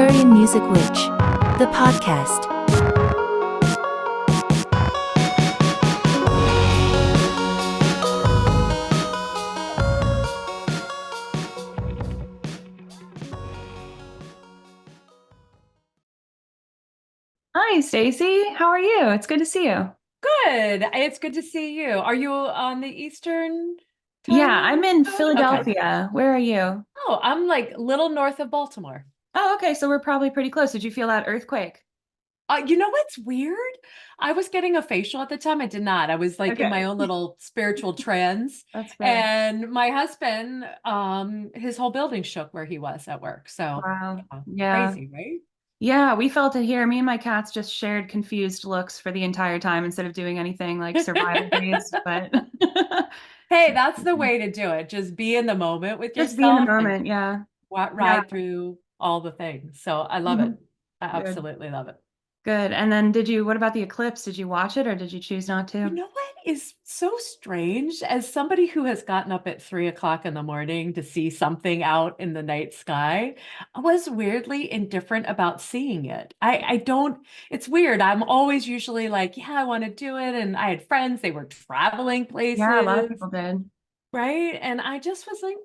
Aquarian Music Witch, the podcast. Hi, Stacey. How are you? It's good to see you. Good. It's good to see you. Are you on the Eastern Yeah, time I'm in zone? Okay. Philadelphia. Where are you? Oh, I'm like a little north of Baltimore. Oh, okay. So we're probably pretty close. Did you feel that earthquake? You know what's weird? I was getting a facial at the time. I did not. I was like in my Okay, own little spiritual trance. that's fair. And my husband, his whole building shook where he was at work. So, Wow. yeah, Yeah. crazy, right? Yeah, we felt it here. Me and my cats just shared confused looks for the entire time instead of doing anything like survival based, but Hey, that's the way to do it. Just be in the moment with just be in the yourself and moment. Yeah. Yeah. ride through all the things. So I love it. Mhm. I Good. absolutely love it. Good. And then what about the eclipse? Did you watch it or did you choose not You to? know what is so strange? As somebody who has gotten up at 3 o'clock in the morning to see something out in the night sky, I was weirdly indifferent about seeing it. I don't, it's weird. I'm always usually like, yeah, I want to do it. And I had friends, they were traveling Yeah, a lot of places, people did. right? And I just was like,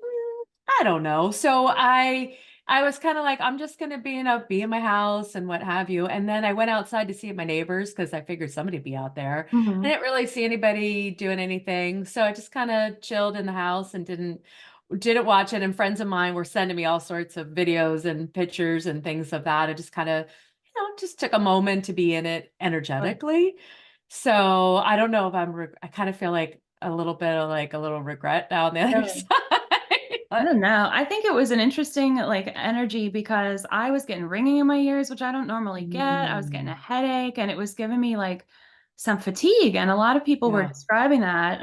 I don't know. So I was kind of like, I'm just gonna be in my house and what have you. And then I went outside to see my neighbors because I figured somebody'd be out there. I Hmm. didn't really see anybody doing anything. So I just kind of chilled in the house and didn't watch it. And friends of mine were sending me all sorts of videos and pictures and things of that. I just kind of, just took a moment to be in it energetically. So I don't know if I kind of feel like a little bit of like a little regret now on the other Really? side. I But don't know. I think it was an interesting like energy because I was getting ringing in my ears, which I don't normally get. I was getting a mm, headache and it was giving me like some fatigue. And a lot of people were yeah, describing that.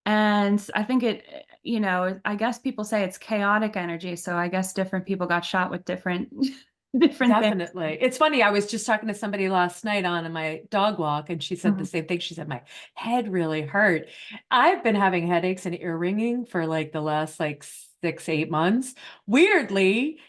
And I think I guess people say it's chaotic energy. So I guess different people got shot with different different things. definitely. It's funny. I was just talking to somebody last night on my dog walk, and she said the Mhm. same thing. She said, my head really hurt. I've been having headaches and ear ringing for like the last like 6, 8 months. Weirdly,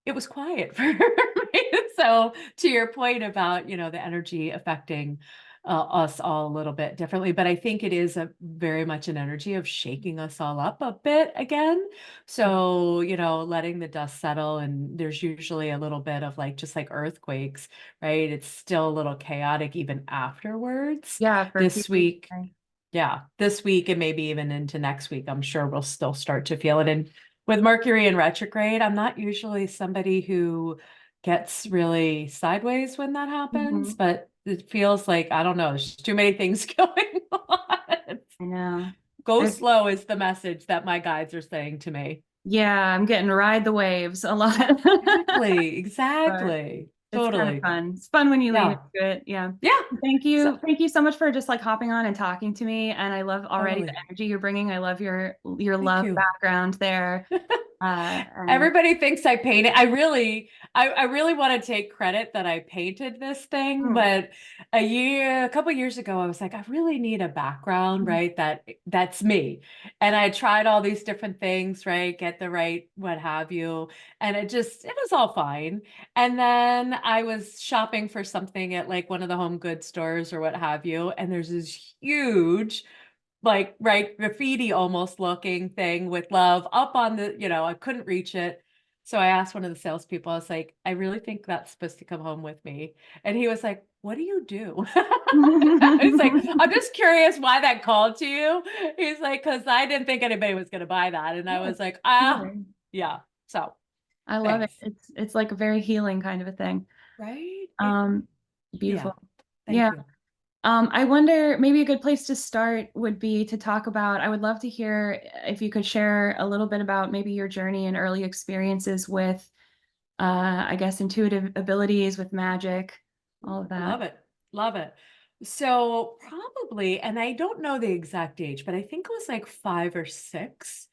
it was quiet for me. So to your point about, the energy affecting us all a little bit differently, but I think it is a very much an energy of shaking us all up a bit again. So, letting the dust settle, and there's usually a little bit of like just like earthquakes, right? It's still a little chaotic even afterwards. Yeah, for a few This weeks. week, yeah, this week and maybe even into next week, I'm sure we'll still start to feel it. And with Mercury in retrograde, I'm not usually somebody who gets really sideways when that happens, Mhm. but it feels like, I don't know, there's too many things going on. I know. Go It's, slow is the message that my guides are saying to me. yeah, I'm getting ride the waves a lot. Exactly, But exactly. it's kind of Totally. fun. It's fun when you lean Yeah. into it. Yeah. Yeah. Thank So you. Thank you so much for just like hopping on and talking to me. And I love already the totally. energy you're bringing. I love your Thank love you. background there. And Everybody thinks I painted. I really want to take credit that I painted this thing, mm, but a couple years ago, I was like, I really need a background, mm, right? That's me. And I tried all these different things, right? Get the right, what have you. And it was all fine. And then I was shopping for something at like one of the home goods stores or what have you. And there's this huge like right graffiti almost looking thing with love up on I couldn't reach it. So I asked one of the salespeople, I was like, I really think that's supposed to come home with me. And he was like, what do you do? I was like, I'm just curious why that called to you. He's like, because I didn't think anybody was going to buy that. And I Yeah, was it's like, ah, healing. yeah. So I love it. thanks. It's like a very healing kind of a thing. Right? Um, Yeah. Beautiful. Yeah. Thank you. I wonder maybe a good place to start would be to talk about, I would love to hear if you could share a little bit about maybe your journey and early experiences with, I guess, intuitive abilities with magic, all of that. Love it. Love it. So probably, and I don't know the exact age, but I think it was like 5 or 6.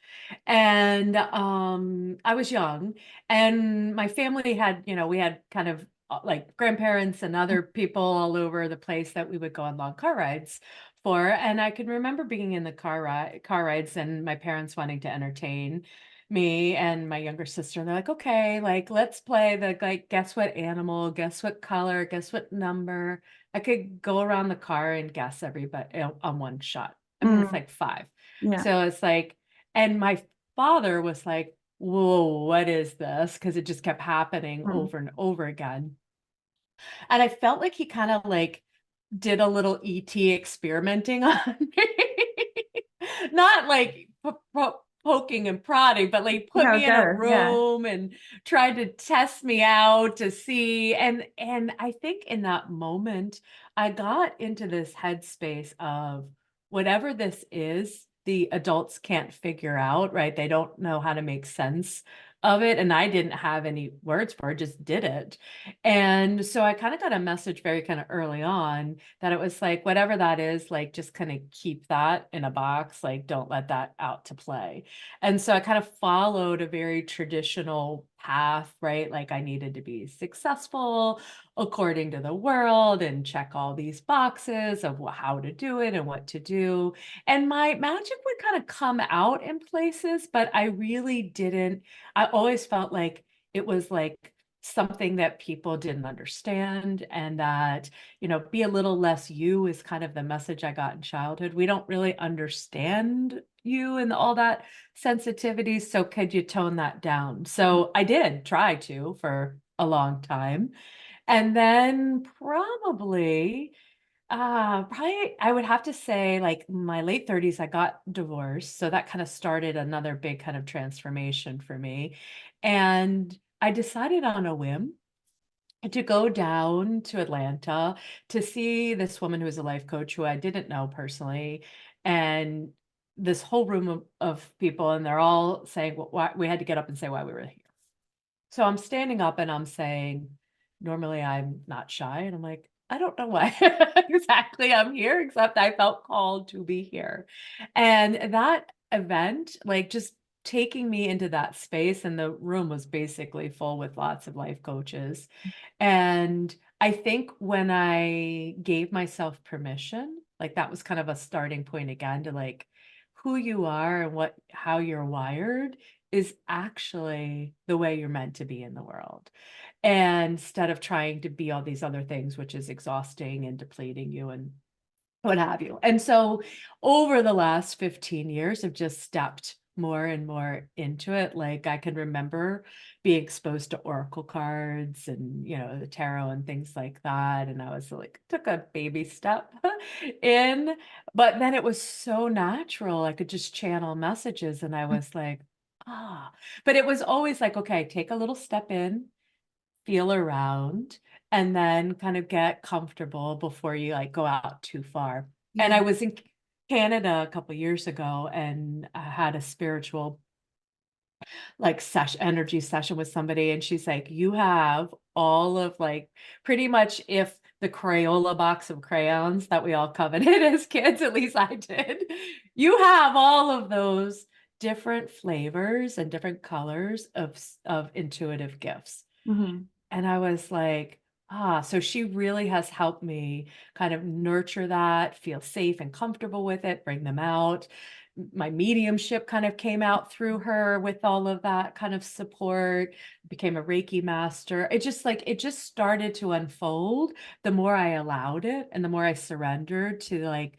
And I was young, and my family had, we had kind of like grandparents and other people all over the place that we would go on long car rides for. And I can remember being in the car rides and my parents wanting to entertain me and my younger sister, and they're like, okay, like, let's play the, like, guess what animal, guess what color, guess what number. I could go around the car and guess everybody on one shot. I mean, it's Mm, like 5. yeah. So it's like, and my father was like, whoa, what is this? Because it just kept happening Mm. over and over again. And I felt like he kind of like did a little ET experimenting on me. Not like poking and prodding, but like put No, me in a good. Yeah. room and tried to test me out to see. And I think in that moment, I got into this headspace of whatever this is, the adults can't figure out, right? They don't know how to make sense of it. And I didn't have any words for it, just did it. And so I kind of got a message very kind of early on that it was like, whatever that is, like, just kind of keep that in a box, like, don't let that out to play. And so I kind of followed a very traditional path, right? Like, I needed to be successful according to the world and check all these boxes of how to do it and what to do. And my magic would kind of come out in places, but I really didn't. I always felt like it was like something that people didn't understand, and that, be a little less you is kind of the message I got in childhood. We don't really understand you and all that sensitivity. So could you tone that down? So I did try to for a long time. And then probably I would have to say like my late 30s, I got divorced. So that kind of started another big kind of transformation for me. And I decided on a whim to go down to Atlanta to see this woman who was a life coach who I didn't know personally. And this whole room of people, and they're all saying, well, why, we had to get up and say why we were here. So I'm standing up and I'm saying, normally I'm not shy. And I'm like, I don't know why exactly I'm here, except I felt called to be here. And that event, like, just taking me into that space, and the room was basically full with lots of life coaches. And I think when I gave myself permission, like, that was kind of a starting point again to like who you are and how you're wired is actually the way you're meant to be in the world. And instead of trying to be all these other things, which is exhausting and depleting you and what have you. And so over the last 15 years, I've just stepped more and more into it. Like, I can remember being exposed to oracle cards and, the tarot and things like that. And I was like, took a baby step in, but then it was so natural. I could just channel messages, and I was like, but it was always like, okay, take a little step in, feel around, and then kind of get comfortable before you like go out too far. And Yeah. I was in Canada a couple years ago, and I had a spiritual like energy session with somebody, and she's like, you have all of like pretty much, if the Crayola box of crayons that we all coveted as kids, at least I did, you have all of those different flavors and different colors of intuitive gifts. Hmm. And I was like, so she really has helped me kind of nurture that, feel safe and comfortable with it, bring them out. My mediumship kind of came out through her with all of that kind of support, became a Reiki master. It just started to unfold the more I allowed it and the more I surrendered to like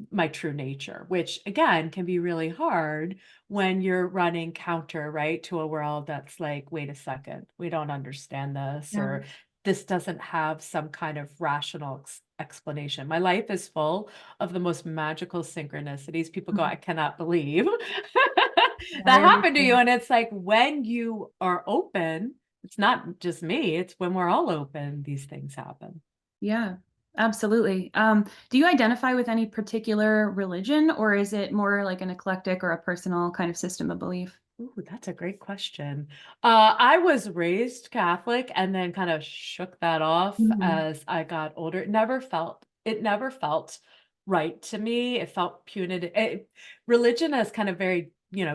my true nature, which again can be really hard when you're running counter, right, to a world that's like, wait a second, we don't understand this, Yeah. or this doesn't have some kind of rational explanation. My life is full of the most magical synchronicities. People go, Mhm. I cannot believe Yeah, that I happened to you. understand. And it's like, when you are open, it's not just me, it's when we're all open, these things happen. Yeah, absolutely. Do you identify with any particular religion, or is it more like an eclectic or a personal kind of system of belief? Ooh, that's a great question. I was raised Catholic and then kind of shook that off Mhm. as I got older. It never felt right to me. It felt punitive. Religion as kind of very,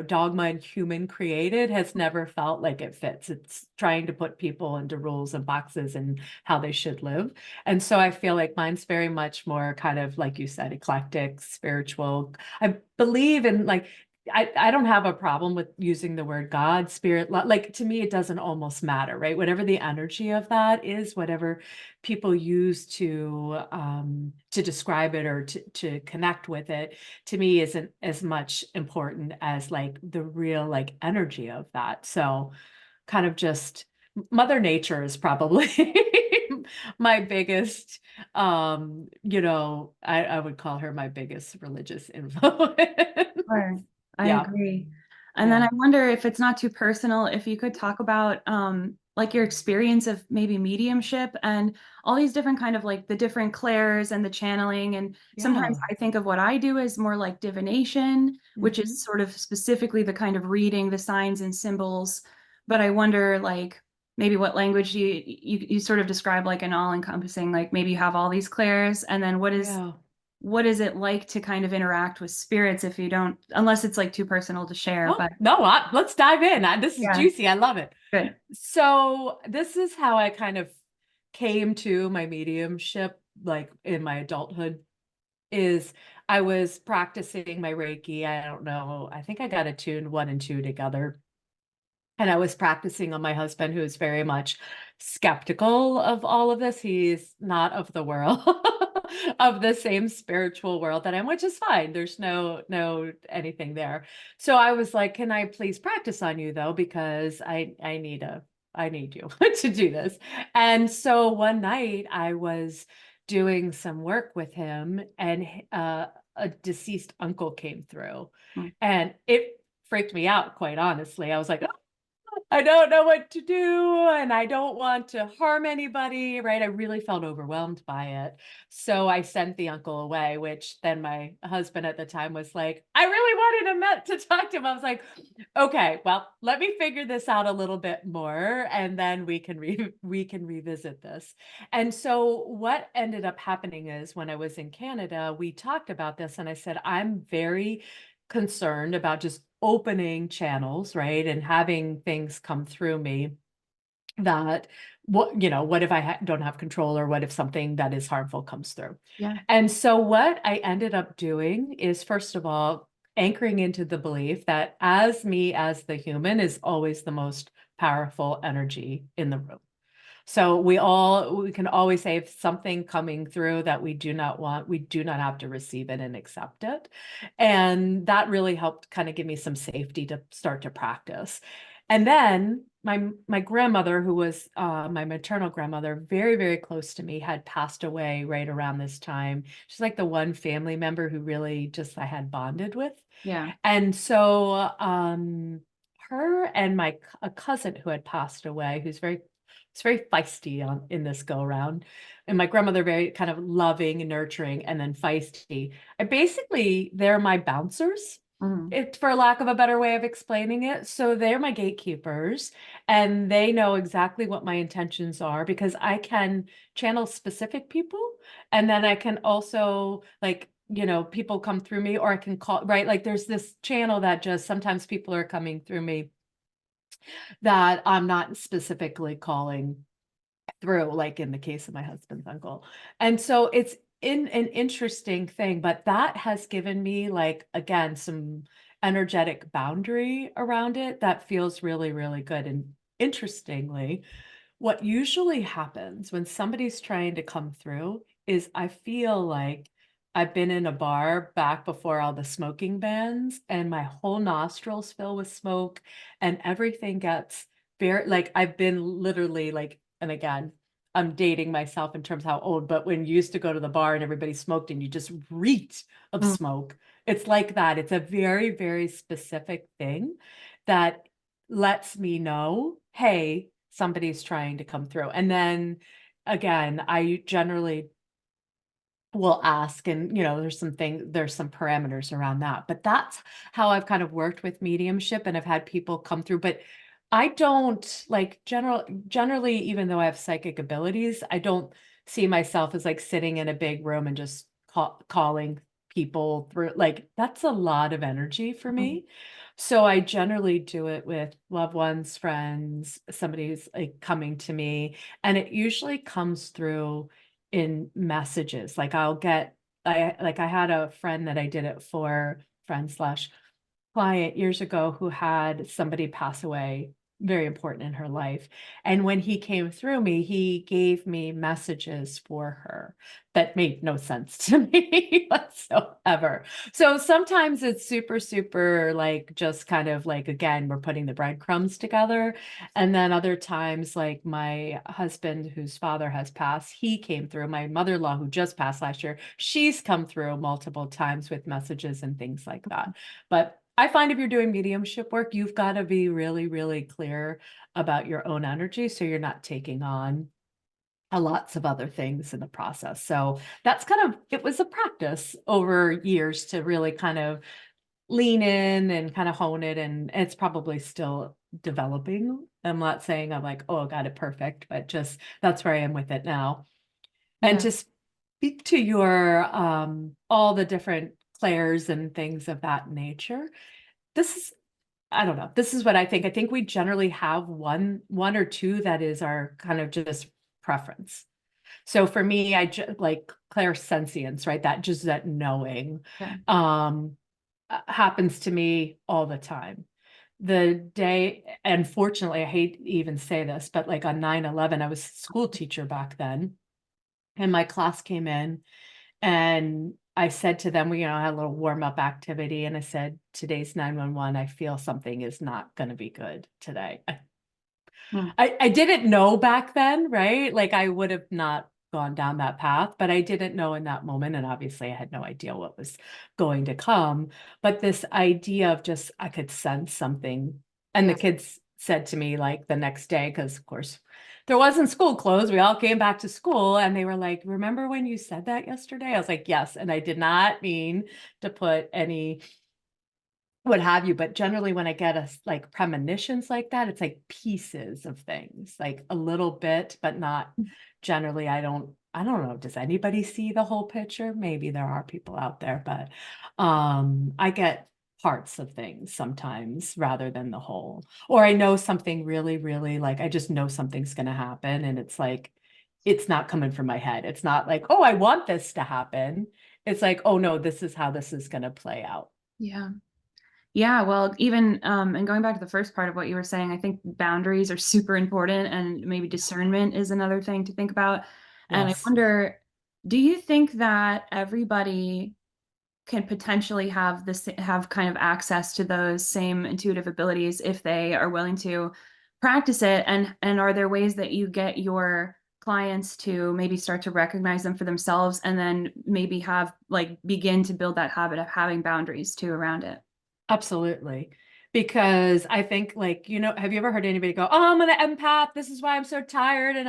dogma and human created has never felt like it fits. It's trying to put people into rules and boxes and how they should live. And so I feel like mine's very much more kind of, like you said, eclectic, spiritual. I believe in like I don't have a problem with using the word God, spirit, like to me, it doesn't almost matter, right? Whatever the energy of that is, whatever people use to describe it or to connect with it, to me isn't as much important as like the real like energy of that. So kind of just Mother Nature is probably my biggest, I would call her my biggest religious influence. Sure. I Yeah. agree. And then Yeah. I wonder if it's not too personal, if you could talk about like your experience of maybe mediumship and all these different kind of like the different clairs and the channeling. And sometimes Yeah. I think of what I do as more like divination, which is Hmm. sort of specifically the kind of reading the signs and symbols. But I wonder like maybe what language you sort of describe like an all-encompassing, like maybe you have all these clairs, and then Yeah. what is it like to kind of interact with spirits if you don't, unless it's like too personal to share, Oh, but no, let's dive in. This is yeah, juicy. I love it. good. So this is how I kind of came to my mediumship, like in my adulthood, is I was practicing my Reiki. I don't know. I think I got attuned 1 and 2 together. And I was practicing on my husband, who is very much skeptical of all of this. He's not of the world, of the same spiritual world that I'm, which is fine. There's no anything there. So I was like, can I please practice on you though? Because I need you to do this. And so one night I was doing some work with him, and a deceased uncle came through, Mm. and it freaked me out, quite honestly. I was like, I don't know what to do, and I don't want to harm anybody, right? I really felt overwhelmed by it. So I sent the uncle away, which then my husband at the time was like, I really wanted to talk to him. I was like, okay, well, let me figure this out a little bit more, and then we can revisit this. And so what ended up happening is when I was in Canada, we talked about this, and I said, I'm very concerned about just opening channels, right? And having things come through me that what if I don't have control, or what if something that is harmful comes through? Yeah. And so what I ended up doing is, first of all, anchoring into the belief that as me as the human is always the most powerful energy in the room. So we can always say, if something coming through that we do not want, we do not have to receive it and accept it. And that really helped kind of give me some safety to start to practice. And then my grandmother, who was my maternal grandmother, very, very close to me, had passed away right around this time. She's like the one family member who really just I had bonded with. Yeah. And so her and a cousin who had passed away, who's very it's very feisty in this go around. And my grandmother, very kind of loving and nurturing, and then feisty. They're my bouncers, Mhm. for lack of a better way of explaining it. So they're my gatekeepers, and they know exactly what my intentions are, because I can channel specific people. And then I can also, like, people come through me, or I can call, right? Like there's this channel that just sometimes people are coming through me that I'm not specifically calling through, like in the case of my husband's uncle. And so it's in an interesting thing, but that has given me, like, again, some energetic boundary around it that feels really, really good. And interestingly, what usually happens when somebody's trying to come through is I feel like I've been in a bar back before all the smoking bans, and my whole nostrils fill with smoke, and everything gets very, like, I've been literally like, and again, I'm dating myself in terms of how old, but when you used to go to the bar and everybody smoked and you just reeked of Mm. smoke, it's like that. It's a very, very specific thing that lets me know, hey, somebody's trying to come through. And then again, I generally will ask, and there's some parameters around that. But that's how I've kind of worked with mediumship, and I've had people come through. But I don't like generally, even though I have psychic abilities, I don't see myself as like sitting in a big room and just calling people through. Like that's a lot of energy for Mhm. me. So I generally do it with loved ones, friends, somebody who's like coming to me, and it usually comes through in messages. Like I had a friend that I did it for, friend slash client years ago who had somebody pass away, very important in her life. And when he came through me, he gave me messages for her that made no sense to me whatsoever. So sometimes it's super, super like just kind of like, again, we're putting the breadcrumbs together. And then other times, like my husband, whose father has passed, he came through. My mother-in-law, who just passed last year, she's come through multiple times with messages and things like that. But I find if you're doing mediumship work, you've got to be really, really clear about your own energy so you're not taking on lots of other things in the process. So that's kind of, it was a practice over years to really kind of lean in and kind of hone it. And it's probably still developing. I'm not saying I'm like, oh, I got it perfect, but just that's where I am with it now. And Yeah. to speak to your all the different clairs and things of that nature, this is, I don't know, this is what I think. I think we generally have one or two that is our kind of just preference. So for me, I just like clairsentience, right? That just that knowing Yeah. happens to me all the time. The day, unfortunately, I hate to even say this, but like on 9/11, I was a school teacher back then, and my class came in, and I said to them, we, I had a little warm up activity, and I said, today's 911, I feel something is not going to be good today. Mm. I didn't know back then, right? Like I would have not gone down that path, but I didn't know in that moment. And obviously I had no idea what was going to come. But this idea of just, I could sense something. And the Yes. kids said to me like the next day, because of course there wasn't school closed. We all came back to school and they were like, remember when you said that yesterday? I was like, yes. And I did not mean to put any what have you, but generally when I get like premonitions like that, it's like pieces of things, like a little bit, but not generally. I don't know. Does anybody see the whole picture? Maybe there are people out there, but I get parts of things sometimes rather than the whole. Or I know something really, really like I just know something's going to happen and it's like it's not coming from my head. It's not like, oh, I want this to happen. It's like, oh no, this is how this is going to play out. Yeah. Yeah, well, even and going back to the first part of what you were saying, I think boundaries are super important, and maybe discernment is another thing to think about. And I Yes. wonder, do you think that everybody can potentially have kind of access to those same intuitive abilities if they are willing to practice it? And are there ways that you get your clients to maybe start to recognize them for themselves and then maybe have like begin to build that habit of having boundaries too around it? Absolutely. Because I think like, have you ever heard anybody go, oh, I'm an empath. This is why I'm so tired. And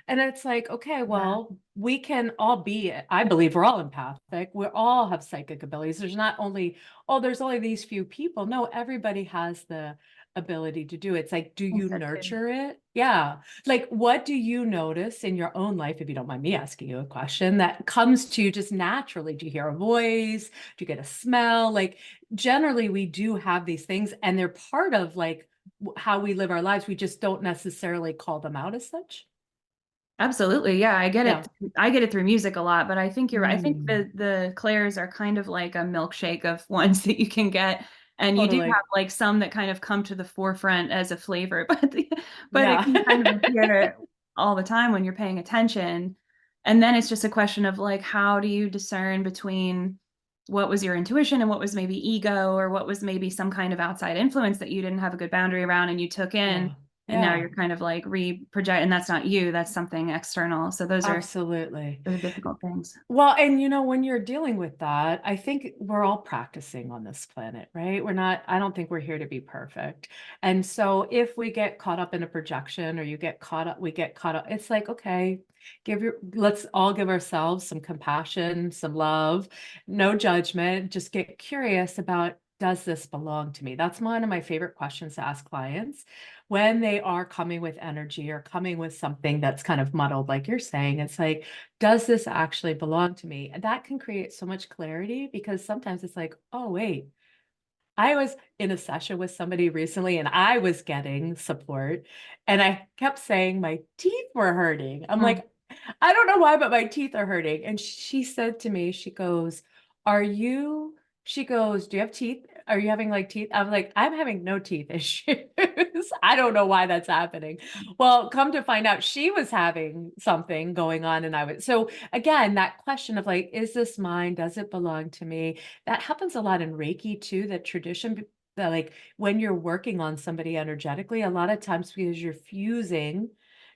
it's like, okay, Yeah. well, we can all be, I believe we're all empathic. We all have psychic abilities. There's not only, oh, there's only these few people. No, everybody has the ability to do it. It's like, do I think you so too. nurture it? Yeah. Like, what do you notice in your own life, if you don't mind me asking you a question, that comes to you just naturally? Do you hear a voice? Do you get a smell? Like, generally we do have these things and they're part of like how we live our lives. We just don't necessarily call them out as such. Absolutely. Yeah, I get Yeah. it. I get it through music a lot, but I think you're right. I think Mm, the clairs are kind of like a milkshake of ones that you can get. And you do have totally. like some that kind of come to the forefront as a flavor, but it Yeah. can kind of appear all the time when you're paying attention. And then it's just a question of like, how do you discern between what was your intuition and what was maybe ego or what was maybe some kind of outside influence that you didn't have a good boundary around and you took in, Yeah. and now Yeah. you're kind of like re-project, and that's not you, that's something external. So Absolutely. those are difficult things. Well, and when you're dealing with that, I think we're all practicing on this planet, right? I don't think we're here to be perfect. And so if we get caught up in a projection or we get caught up, it's like, okay, let's all give ourselves some compassion, some love, no judgment, just get curious about, does this belong to me? That's one of my favorite questions to ask clients when they are coming with energy or coming with something that's kind of muddled, like you're saying. It's like, does this actually belong to me? And that can create so much clarity because sometimes it's like, oh, wait, I was in a session with somebody recently and I was getting support and I kept saying my teeth were hurting. I'm Mm. like, I don't know why, but my teeth are hurting. And she said to me, she goes, she goes, do you have teeth? are you having like teeth? I'm like, I'm having no teeth issues. I don't know why that's happening. Well, come to find out she was having something going on. And I was, so again, that question of like, is this mine? Does it belong to me? That happens a lot in Reiki too, that tradition, that like when you're working on somebody energetically, a lot of times because you're fusing,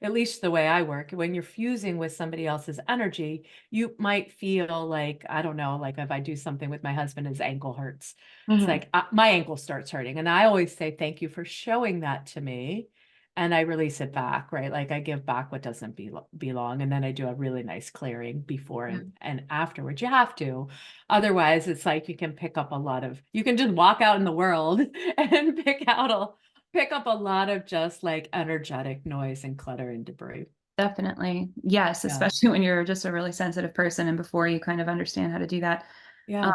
at least the way I work, when you're fusing with somebody else's energy, you might feel like, I don't know, like if I do something with my husband, his ankle hurts. It's Mhm. like my ankle starts hurting. And I always say, thank you for showing that to me. And I release it back, right? Like I give back what doesn't belong. And then I do a really nice clearing before Yeah, and afterwards. You have to. Otherwise, it's like you can pick up a lot of, you can just walk out in the world and pick up a lot of just like energetic noise and clutter and debris. definitely. Yes, Yeah. especially when you're just a really sensitive person and before you kind of understand how to do that. Um, Yeah.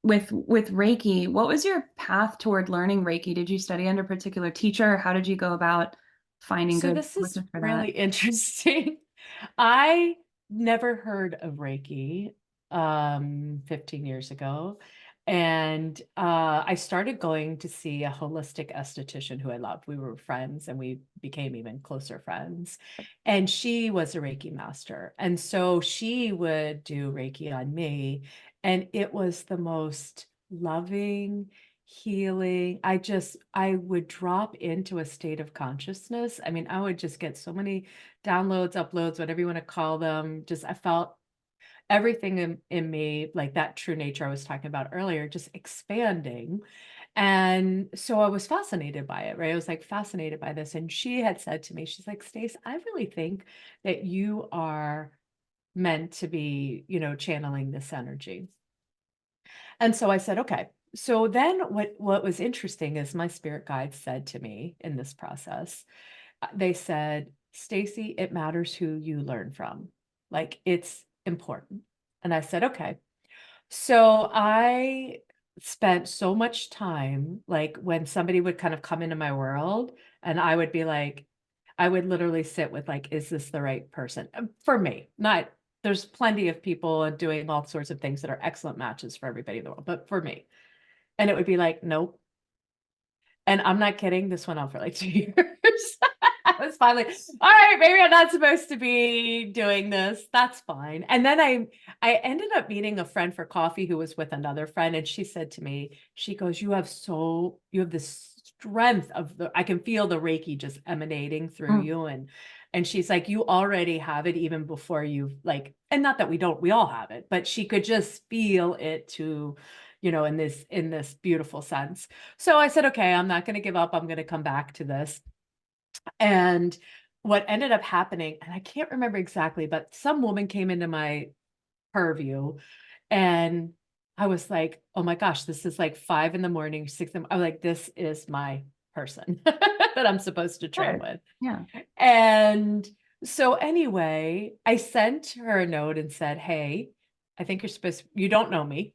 with Reiki, what was your path toward learning Reiki? Did you study under a particular teacher? How did you go about finding So good this is sources for that? really interesting. I never heard of Reiki 15 years ago. And I started going to see a holistic esthetician who I loved. We were friends and we became even closer friends. And she was a Reiki master. And so she would do Reiki on me. And it was the most loving, healing. I would drop into a state of consciousness. I mean, I would just get so many downloads, uploads, whatever you want to call them. Just I felt everything in me, like that true nature I was talking about earlier, just expanding. And so I was fascinated by it, right? I was like fascinated by this. And she had said to me, she's like, Stace, I really think that you are meant to be, channeling this energy. And so I said, okay. So then what was interesting is my spirit guides said to me in this process, they said, Stacy, it matters who you learn from. Like it's important. And I said, okay. So I spent so much time, like when somebody would kind of come into my world and I would be like, I would literally sit with like, is this the right person? For me, not, there's plenty of people doing all sorts of things that are excellent matches for everybody in the world, but for me. And it would be like, nope. And I'm not kidding. This went on for like 2 years. I was finally, all right, maybe I'm not supposed to be doing this. That's fine. And then I ended up meeting a friend for coffee who was with another friend. And she said to me, she goes, you have this strength I can feel the Reiki just emanating through Mm. you. And she's like, you already have it even before you've like, and not that we all have it, but she could just feel it to, in this beautiful sense. So I said, okay, I'm not going to give up. I'm going to come back to this. And what ended up happening, and I can't remember exactly, but some woman came into my purview and I was like, oh my gosh, this is like 5 a.m, 6 a.m. I'm like, this is my person that I'm supposed to train Sure. with. Yeah. And so anyway, I sent her a note and said, hey, I think you don't know me.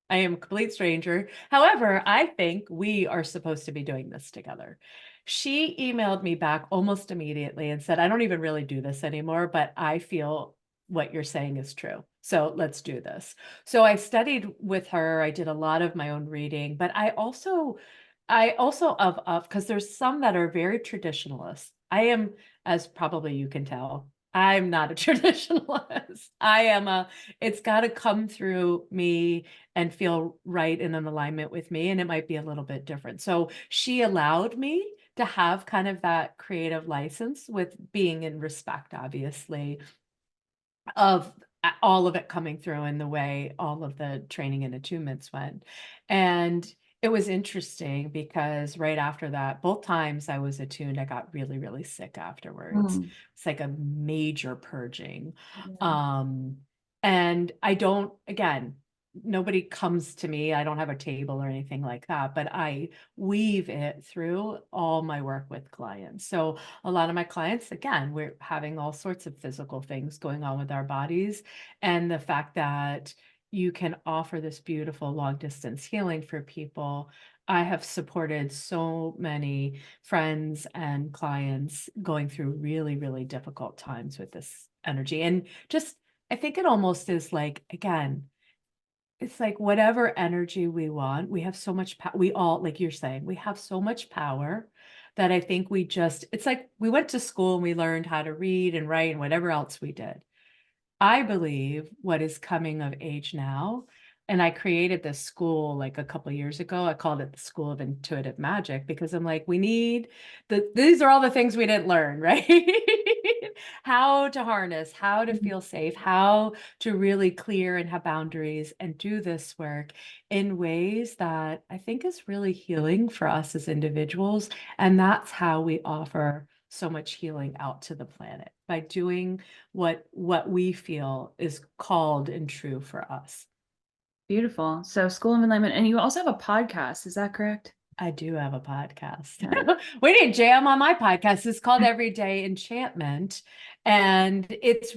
I am a complete stranger. However, I think we are supposed to be doing this together. She emailed me back almost immediately and said, I don't even really do this anymore, but I feel what you're saying is true. So let's do this. So I studied with her. I did a lot of my own reading, but I also of because there's some that are very traditionalist. I am, as probably you can tell, I'm not a traditionalist. It's got to come through me and feel right and in alignment with me. And it might be a little bit different. So she allowed me to have kind of that creative license with being in respect, obviously, of all of it coming through in the way all of the training and attunements went. And it was interesting because right after that, both times I was attuned, I got really, really sick afterwards. Mm. It's like a major purging. Yeah. Um, and I don't, again, nobody comes to me. I don't have a table or anything like that, but I weave it through all my work with clients. So a lot of my clients, again, we're having all sorts of physical things going on with our bodies. And the fact that you can offer this beautiful long distance healing for people. I have supported so many friends and clients going through really, really difficult times with this energy. And just, I think it almost is like, again, it's like whatever energy we want, we have so much power. We all, like you're saying, we have so much power that I think it's like we went to school and we learned how to read and write and whatever else we did. I believe what is coming of age now, and I created this school like a couple of years ago. I called it the School of Intuitive Magic because I'm like, these are all the things we didn't learn, right? How to harness, how to feel safe, how to really clear and have boundaries and do this work in ways that I think is really healing for us as individuals. And that's how we offer so much healing out to the planet, by doing what we feel is called and true for us. Beautiful. So School of Enlightenment, and you also have a podcast, is that correct? I do have a podcast. Yeah. We didn't jam on my podcast. It's called Everyday Enchantment. And it's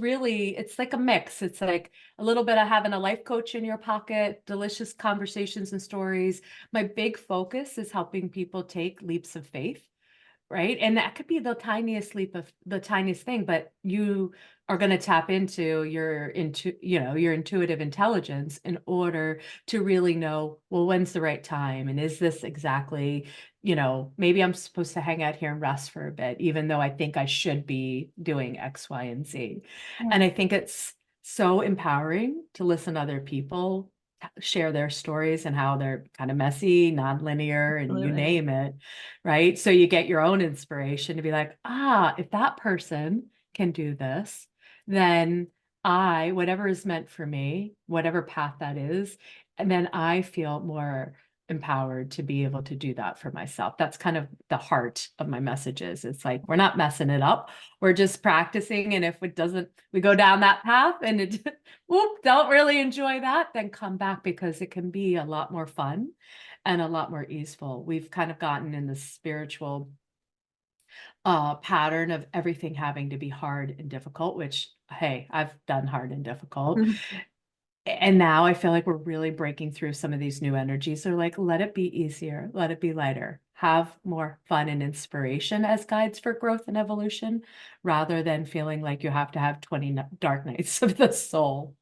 like a mix. It's like a little bit of having a life coach in your pocket, delicious conversations and stories. My big focus is helping people take leaps of faith. Right. And that could be the tiniest the tiniest thing, but you are going to tap into your intuitive intelligence in order to really know, well, when's the right time? And is this exactly, maybe I'm supposed to hang out here and rest for a bit, even though I think I should be doing X, Y, and Z. And I think it's so empowering to listen to other people share their stories and how they're kind of messy, nonlinear, and you Absolutely. name it, right? So you get your own inspiration to be like, if that person can do this, then whatever is meant for me, whatever path that is, and then I feel more empowered to be able to do that for myself. That's kind of the heart of my messages. It's like, we're not messing it up. We're just practicing. And if it doesn't, we go down that path and don't really enjoy that, then come back, because it can be a lot more fun and a lot more easeful. We've kind of gotten in the spiritual pattern of everything having to be hard and difficult, which, hey, I've done hard and difficult. And now I feel like we're really breaking through some of these new energies. They're like, let it be easier, let it be lighter, have more fun and inspiration as guides for growth and evolution, rather than feeling like you have to have 20 dark nights of the soul.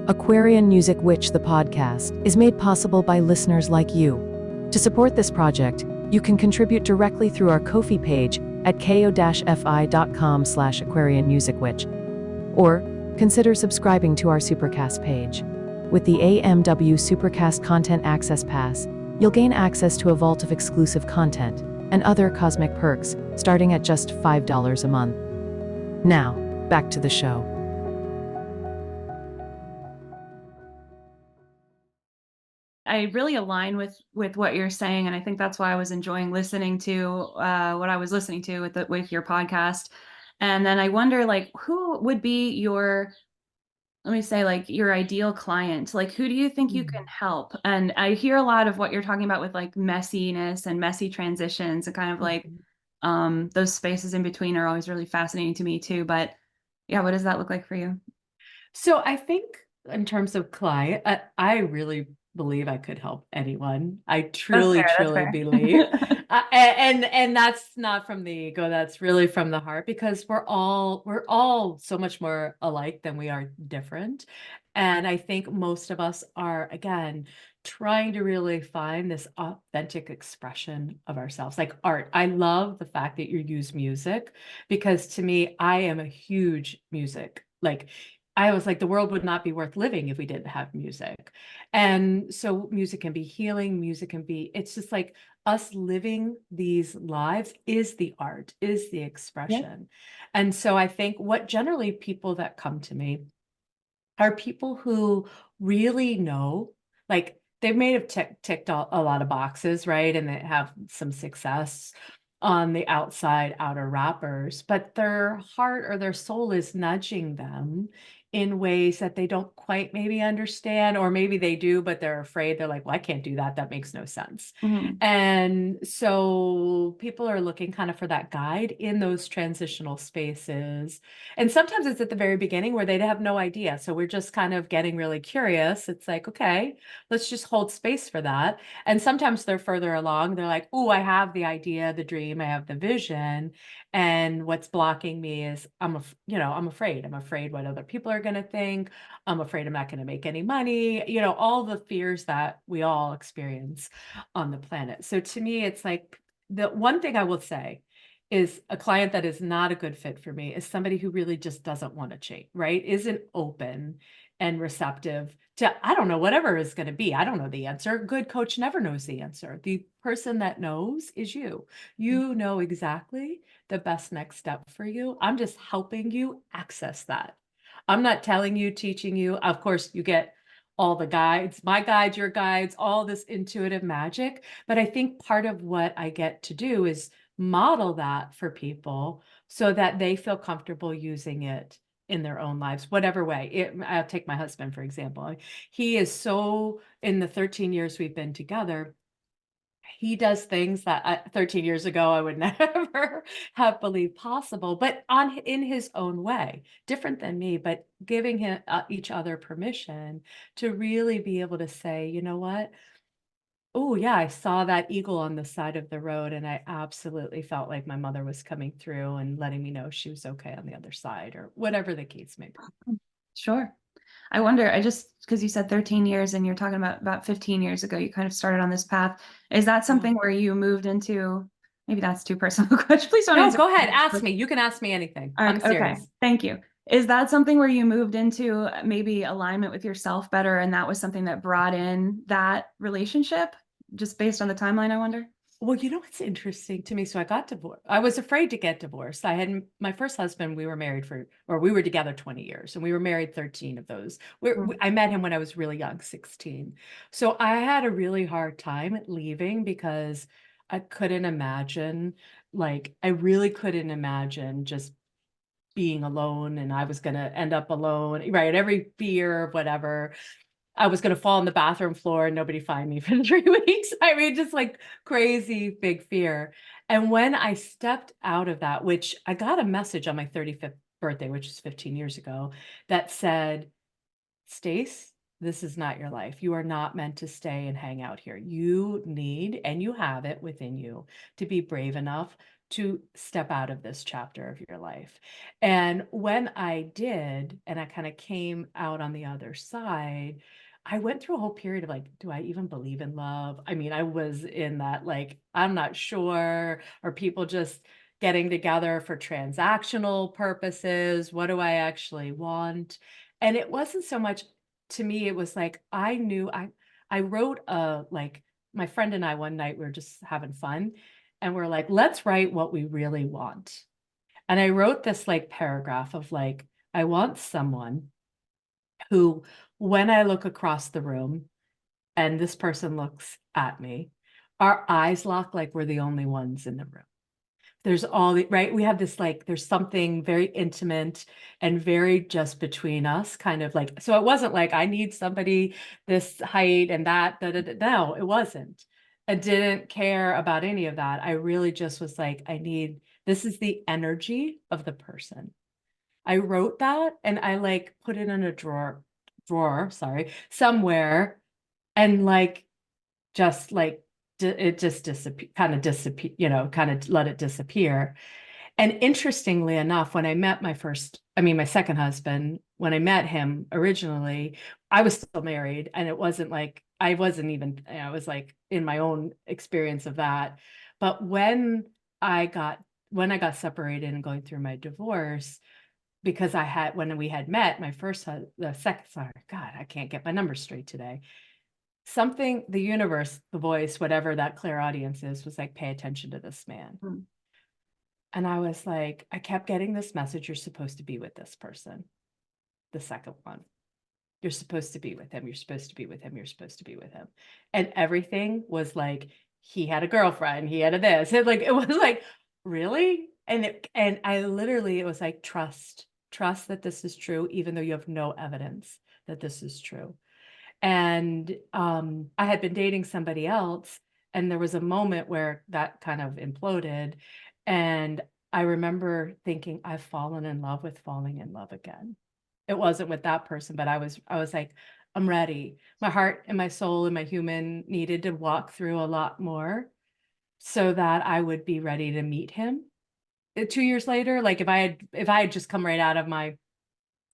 Aquarian Music Witch, the podcast, is made possible by listeners like you. To support this project, you can contribute directly through our Ko-fi page at ko-fi.com/aquarianmusicwitch, or consider subscribing to our Supercast page. With the AMW Supercast Content Access Pass, you'll gain access to a vault of exclusive content and other cosmic perks starting at just $5 a month. Now, back to the show. I really align with what you're saying, and I think that's why I was enjoying listening to what I was listening to with your podcast. And then I wonder, like, who would be your, let me say, like, your ideal client? Like, who do you think you can help? And I hear a lot of what you're talking about with like messiness and messy transitions, and kind of like those spaces in between are always really fascinating to me too. But yeah, what does that look like for you? So I think in terms of client, I really believe I could help anyone. I truly, truly believe. And that's not from the ego, that's really from the heart, because we're all so much more alike than we are different. And I think most of us are, again, trying to really find this authentic expression of ourselves, like art. I love the fact that you use music, because to me, I am a huge music, like, I was like, the world would not be worth living if we didn't have music. And so music can be healing, it's just like us living these lives is the art, is the expression. And so I think what generally people that come to me are people who really know, like, they may have ticked a lot of boxes, right? And they have some success on the outer wrappers, but their heart or their soul is nudging them in ways that they don't quite maybe understand, or maybe they do, but they're afraid. They're like, well, I can't do that. That makes no sense. And so people are looking kind of for that guide in those transitional spaces. And sometimes it's at the very beginning where they have no idea. So we're just kind of getting really curious. It's like, okay, let's just hold space for that. And sometimes they're further along. They're like, oh, I have the idea, the dream, I have the vision. And what's blocking me is I'm afraid. I'm afraid what other people are going to think. I'm afraid I'm not going to make any money, all the fears that we all experience on the planet. So to me, it's like the one thing I will say is a client that is not a good fit for me is somebody who really just doesn't want to change, right? Isn't open and receptive to, I don't know, whatever is going to be. I don't know the answer. A good coach never knows the answer. The person that knows is you. You know exactly the best next step for you. I'm just helping you access that. I'm not telling you, teaching you. Of course, you get all the guides, my guides, your guides, all this intuitive magic. But I think part of what I get to do is model that for people so that they feel comfortable using it in their own lives, whatever way. I'll take my husband, for example. He is so, in the 13 years we've been together, he does things that 13 years ago I would never have believed possible, but in his own way, different than me, but giving him each other permission to really be able to say, you know what? Oh yeah, I saw that eagle on the side of the road, and I absolutely felt like my mother was coming through and letting me know she was okay on the other side, or whatever the case may be. Sure. I wonder, because you said 13 years and you're talking about 15 years ago, you kind of started on this path. Is that something where you moved into, maybe that's too personal a question. Please don't No, answer. go ahead. Ask me. You can ask me anything. All right, I'm serious. Okay. Thank you. Is that something where you moved into maybe alignment with yourself better, and that was something that brought in that relationship, just based on the timeline, I wonder? Well, what's interesting to me? So I got divorced. I was afraid to get divorced. I had my first husband, we were married we were together 20 years, and we were married 13 of those. I met him when I was really young, 16. So I had a really hard time leaving because I couldn't imagine, I really couldn't imagine just being alone, and I was going to end up alone, right? Every fear of whatever. I was going to fall on the bathroom floor and nobody find me for 3 weeks. I mean, just like crazy big fear. And when I stepped out of that, which I got a message on my 35th birthday, which is 15 years ago, that said, Stace, this is not your life. You are not meant to stay and hang out here. You need, and you have it within you, to be brave enough to step out of this chapter of your life. And when I did, and I kind of came out on the other side, I went through a whole period of do I even believe in love? I mean, I was in that, I'm not sure, or people just getting together for transactional purposes. What do I actually want? And it wasn't so much, to me, it was I knew I wrote my friend and I one night, we were just having fun, and we're like, let's write what we really want. And I wrote this paragraph of I want someone who, when I look across the room and this person looks at me, our eyes lock like we're the only ones in the room. There's right? We have this, there's something very intimate and very just between us, kind of so it wasn't I need somebody this height and that, no, it wasn't. I didn't care about any of that. I really just was this is the energy of the person. I wrote that and I put it in a drawer, somewhere, and just it just kind of let it disappear. And interestingly enough, when I met my second husband, when I met him originally, I was still married, and it wasn't I wasn't even, I was in my own experience of that. But when I got separated and going through my divorce, because when we had met, sorry, God, I can't get my numbers straight today. Something, the universe, the voice, whatever that clairaudience is, was pay attention to this man. Mm. And I was I kept getting this message, you're supposed to be with this person. The second one, you're supposed to be with him. You're supposed to be with him. You're supposed to be with him. And everything was he had a girlfriend, he had a this. It was really? And I literally, it was trust that this is true, even though you have no evidence that this is true. And I had been dating somebody else, and there was a moment where that kind of imploded. And I remember thinking, I've fallen in love with falling in love again. It wasn't with that person, but I was I'm ready. My heart and my soul and my human needed to walk through a lot more so that I would be ready to meet him. 2 years later, like if I had just come right out of my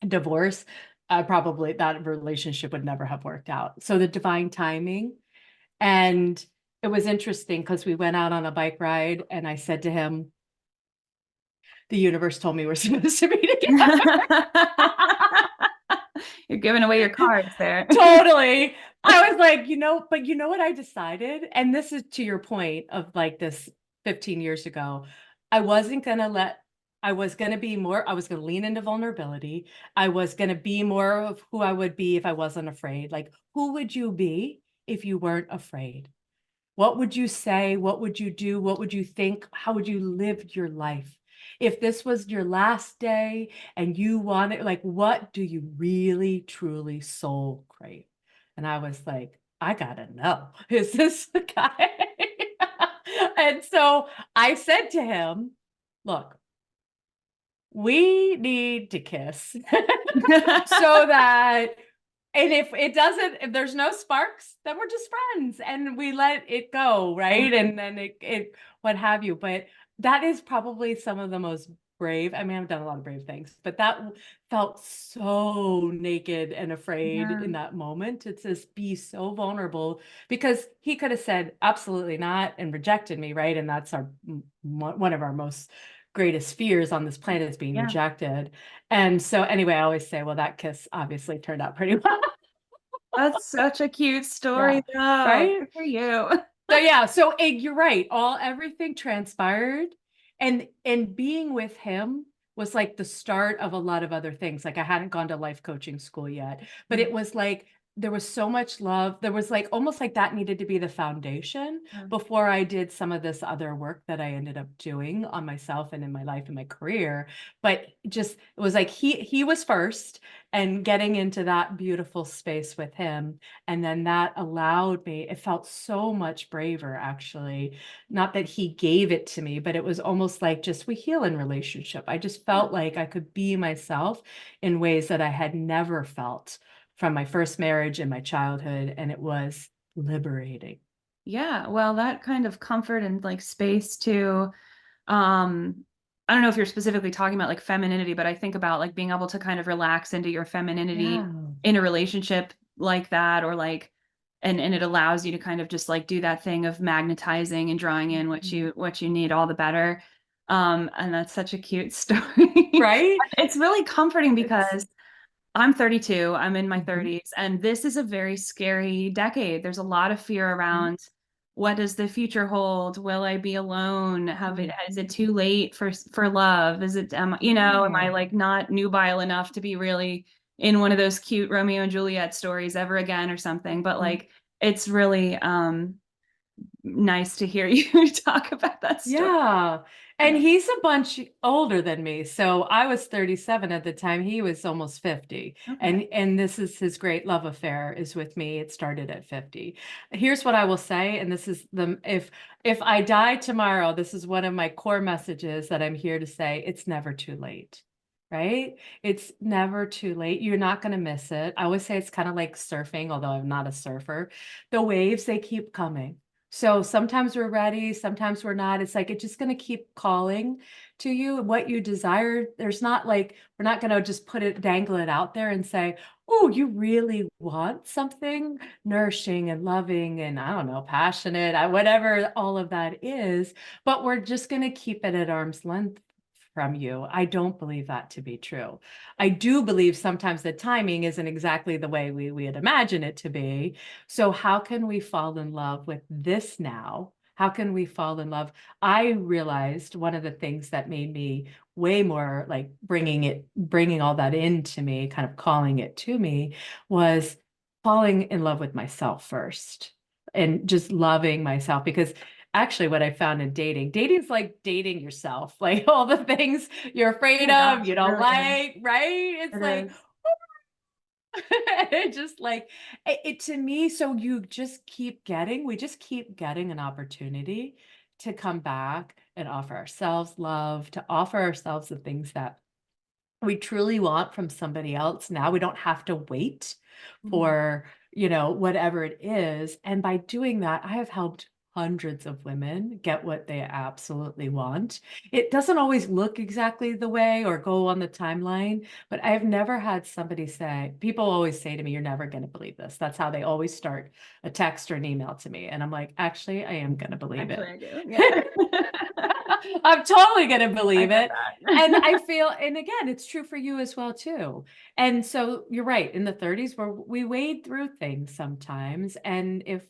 divorce, probably that relationship would never have worked out. So the divine timing. And it was interesting because we went out on a bike ride and I said to him, the universe told me we're supposed to be together. You're giving away your cards there. Totally. I was like, but you know what I decided? And this is to your point of like this 15 years ago. I wasn't going to let, I was going to be more, I was going to lean into vulnerability. I was going to be more of who I would be if I wasn't afraid. Like, who would you be if you weren't afraid? What would you say? What would you do? What would you think? How would you live your life? If this was your last day and you wanted, like, what do you really, truly soul crave? And I was like, I gotta know. Is this the guy? And so I said to him, look, we need to kiss so that, and if there's no sparks, then we're just friends and we let it go, right? And then it what have you. But that is probably some of the most brave. I mean, I've done a lot of brave things, but that felt so naked and afraid in that moment. To just be so vulnerable, because he could have said absolutely not and rejected me, right? And that's one of our most greatest fears on this planet, is being rejected. And so anyway, I always say, well, that kiss obviously turned out pretty well. That's such a cute story, though. Right? Good for you. So yeah, so you're right. Everything transpired, and being with him was like the start of a lot of other things. Like I hadn't gone to life coaching school yet, but it was like there was so much love. There was like almost like that needed to be the foundation before I did some of this other work that I ended up doing on myself and in my life and my career. But just it was like he was first, and getting into that beautiful space with him. And then that allowed me, it felt so much braver, actually. Not that he gave it to me, but it was almost like just we heal in relationship. I just felt like I could be myself in ways that I had never felt from my first marriage and my childhood. And it was liberating. Yeah, well, that kind of comfort and like space to, I don't know if you're specifically talking about like femininity, but I think about like being able to kind of relax into your femininity in a relationship like that, or like, and it allows you to kind of just like do that thing of magnetizing and drawing in what you need, all the better. And that's such a cute story. Right? It's really comforting because I'm 32, I'm in my 30s, and this is a very scary decade. There's a lot of fear around what does the future hold? Will I be alone? Is it too late for love? Is it, am I like not nubile enough to be really in one of those cute Romeo and Juliet stories ever again or something? But like, it's really nice to hear you talk about that story. Yeah. And he's a bunch older than me. So I was 37 at the time. He was almost 50. Okay. And this is his great love affair is with me. It started at 50. Here's what I will say, and this is if I die tomorrow, this is one of my core messages that I'm here to say, it's never too late. Right? It's never too late. You're not going to miss it. I always say it's kind of like surfing, although I'm not a surfer. The waves, they keep coming. So sometimes we're ready, sometimes we're not. It's like, it's just going to keep calling to you what you desire. There's not like, we're not going to just dangle it out there and say, oh, you really want something nourishing and loving and I don't know, passionate, whatever all of that is, but we're just going to keep it at arm's length from you. I don't believe that to be true. I do believe sometimes the timing isn't exactly the way we'd imagine it to be. So how can we fall in love with this now? How can we fall in love? I realized one of the things that made me way more like bringing all that into me, kind of calling it to me, was falling in love with myself first and just loving myself. Because actually what I found in dating's like dating yourself, like all the things you're afraid of, you don't like, right? It's like, it just like it to me. So we just keep getting an opportunity to come back and offer ourselves love, to offer ourselves the things that we truly want from somebody else. Now we don't have to wait for, whatever it is. And by doing that, I have helped hundreds of women get what they absolutely want. It doesn't always look exactly the way or go on the timeline, but I've never had somebody say, people always say to me, you're never going to believe this. That's how they always start a text or an email to me. And I'm like, actually, I am going to believe Actually, it. I do. Yeah. I'm totally going to believe I it. get that. And I feel, and again, it's true for you as well, too. And so you're right, in the 30s where we wade through things sometimes. And if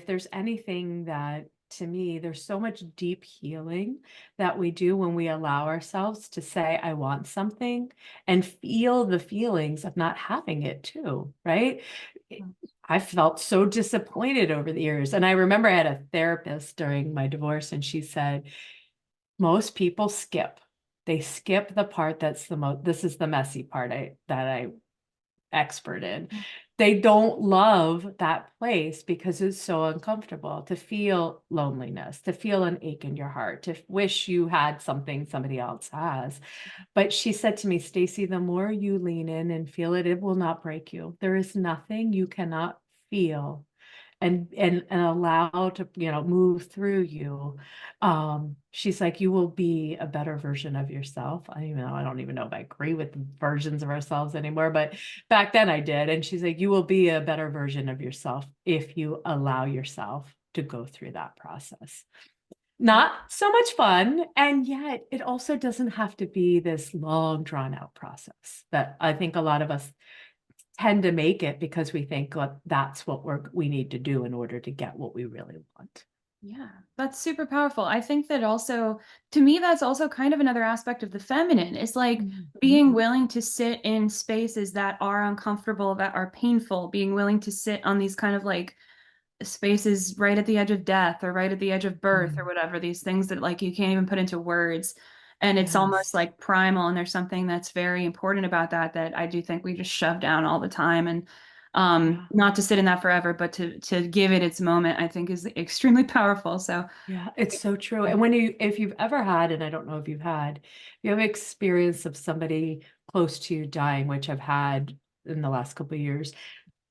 there's anything that, to me, there's so much deep healing that we do when we allow ourselves to say, I want something, and feel the feelings of not having it too, right? I felt so disappointed over the years. And I remember I had a therapist during my divorce, and she said, most people skip. They skip the part that's the most, this is the messy part that I expert in. They don't love that place because it's so uncomfortable to feel loneliness, to feel an ache in your heart, to wish you had something somebody else has. But she said to me, Stacey, the more you lean in and feel it, it will not break you. There is nothing you cannot feel and allow to, move through you. She's like, you will be a better version of yourself. I don't even know if I agree with versions of ourselves anymore, but back then I did. And she's like, you will be a better version of yourself if you allow yourself to go through that process. Not so much fun. And yet it also doesn't have to be this long drawn out process that I think a lot of us tend to make it because we think that's what we need to do in order to get what we really want. Yeah, that's super powerful. I think that also, to me, that's also kind of another aspect of the feminine. It's like being willing to sit in spaces that are uncomfortable, that are painful, being willing to sit on these kind of like spaces right at the edge of death or right at the edge of birth or whatever, these things that like you can't even put into words. And it's almost like primal. And there's something that's very important about that I do think we just shove down all the time. And not to sit in that forever, but to give it its moment, I think is extremely powerful. So yeah, it's so true. And if you've ever had, and I don't know if you've had, if you have experience of somebody close to you dying, which I've had in the last couple of years,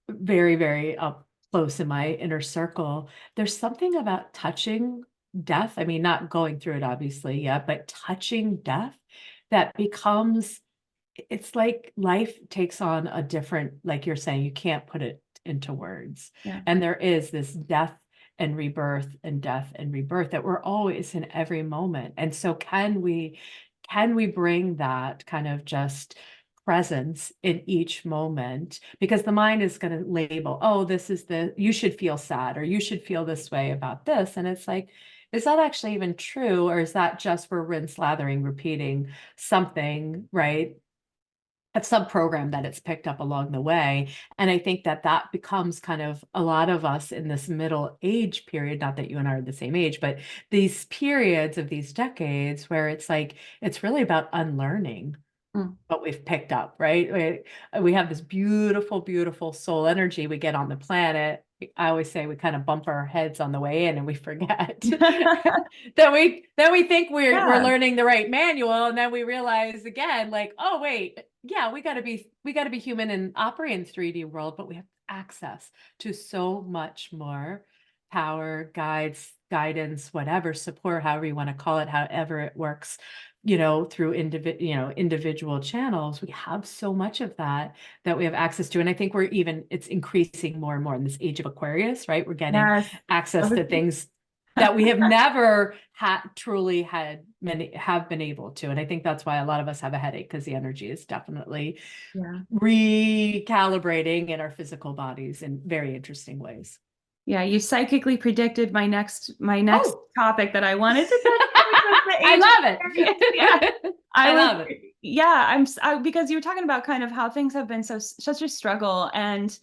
very, very up close in my inner circle, there's something about touching death. I mean, not going through it obviously yet, but touching death that becomes, it's like life takes on a different, like you're saying, you can't put it into words. Yeah. And there is this death and rebirth and death and rebirth that we're always in every moment. And so can we bring that kind of just presence in each moment? Because the mind is going to label, oh, you should feel sad, or you should feel this way about this. And it's like, is that actually even true? Or is that just we're rinse, lathering, repeating something, right? Of some program that it's picked up along the way. And I think that becomes kind of a lot of us in this middle age period, not that you and I are the same age, but these periods of these decades where it's like, it's really about unlearning what we've picked up, right? We have this beautiful, beautiful soul energy we get on the planet. I always say we kind of bump our heads on the way in and we forget that we think we're learning the right manual, and then we realize again, like, oh wait, yeah, we got to be human and operate in 3D world, but we have access to so much more power, guidance, whatever, support, however you want to call it, however it works, through individual channels. We have so much of that we have access to. And I think it's increasing more and more in this age of Aquarius, right? We're getting access to things that we have never truly have been able to. And I think that's why a lot of us have a headache, because the energy is definitely recalibrating in our physical bodies in very interesting ways. Yeah, you psychically predicted my next topic that I wanted to talk about. I love it. Yeah, I love it. Yeah, because you were talking about kind of how things have been such a struggle, and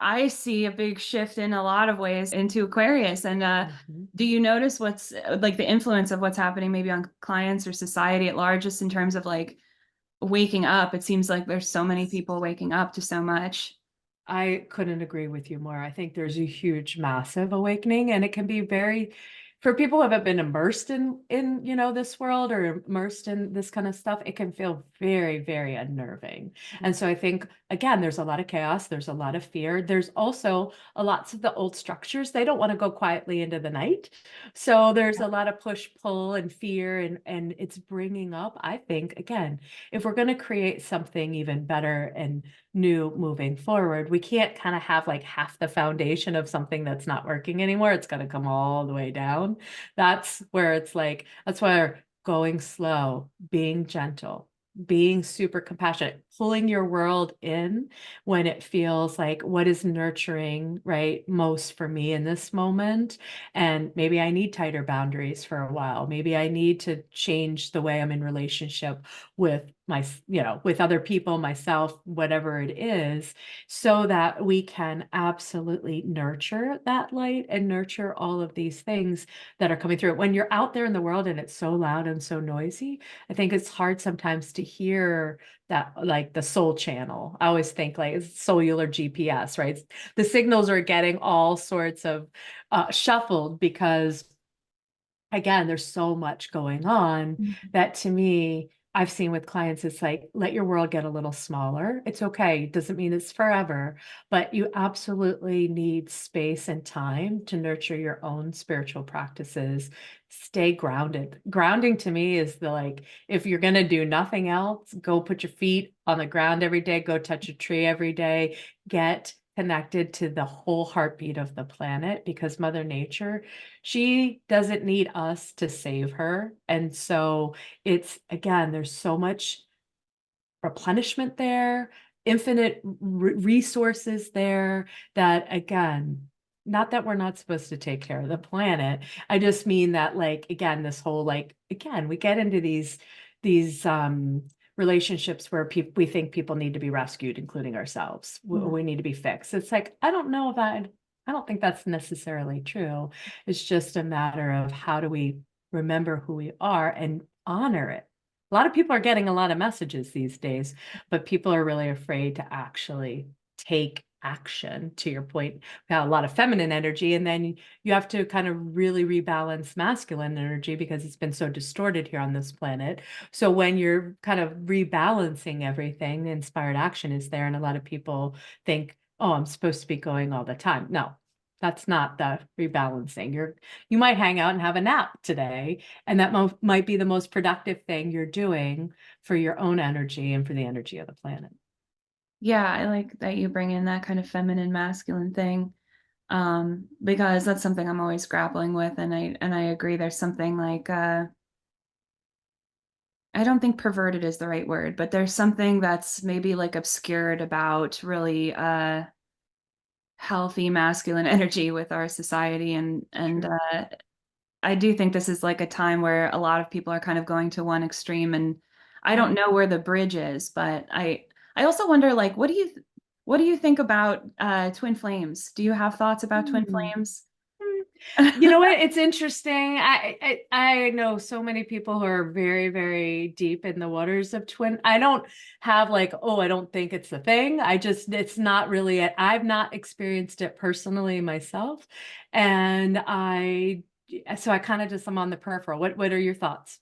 I see a big shift in a lot of ways into Aquarius. And do you notice what's like the influence of what's happening maybe on clients or society at large, just in terms of like waking up? It seems like there's so many people waking up to so much. I couldn't agree with you more. I think there's a huge, massive awakening, and it can be for people who haven't been immersed in this world or immersed in this kind of stuff, it can feel very, very unnerving. And so I think, again, there's a lot of chaos, there's a lot of fear, there's also lots of the old structures, they don't want to go quietly into the night. So there's a lot of push pull and fear, and it's bringing up, I think, again, if we're going to create something even better and new moving forward, we can't kind of have like half the foundation of something that's not working anymore. It's got to come all the way down. That's where it's like, that's where going slow, being gentle, being super compassionate, pulling your world in when it feels like what is nurturing, right, most for me in this moment. And maybe I need tighter boundaries for a while. Maybe I need to change the way I'm in relationship with with other people, myself, whatever it is, so that we can absolutely nurture that light and nurture all of these things that are coming through. When you're out there in the world and it's so loud and so noisy, I think it's hard sometimes to hear that, like the soul channel. I always think like it's cellular GPS, right? The signals are getting all sorts of shuffled because, again, there's so much going on that, to me, I've seen with clients, it's like, let your world get a little smaller. It's okay. It doesn't mean it's forever, but you absolutely need space and time to nurture your own spiritual practices. Stay grounded. Grounding to me is the, like, if you're going to do nothing else, go put your feet on the ground every day, go touch a tree every day, get connected to the whole heartbeat of the planet, because Mother Nature, she doesn't need us to save her. And so it's, again, there's so much replenishment there, infinite resources there, that, again, not that we're not supposed to take care of the planet. I just mean that, like, again, this whole, like, again, we get into these relationships where we think people need to be rescued, including ourselves. We need to be fixed. It's like, I don't know if I don't think that's necessarily true. It's just a matter of how do we remember who we are and honor it. A lot of people are getting a lot of messages these days, but people are really afraid to actually take action. To your point, we got a lot of feminine energy, and then you have to kind of really rebalance masculine energy because it's been so distorted here on this planet. So when you're kind of rebalancing everything, the inspired action is there. And a lot of people think, oh, I'm supposed to be going all the time. No, that's not the rebalancing. You might hang out and have a nap today, and that might be the most productive thing you're doing for your own energy and for the energy of the planet. Yeah, I like that you bring in that kind of feminine masculine thing, because that's something I'm always grappling with, and I agree. There's something like I don't think perverted is the right word, but there's something that's maybe like obscured about really healthy masculine energy with our society, and I do think this is like a time where a lot of people are kind of going to one extreme, and I don't know where the bridge is, but I also wonder, like, what do you think about twin flames? Do you have thoughts about twin flames? You know what? It's interesting. I know so many people who are very, very deep in the waters of twin. I don't have like, oh, I don't think it's a thing. It's not really it. I've not experienced it personally myself. And so I kind of just, I'm on the peripheral. What are your thoughts?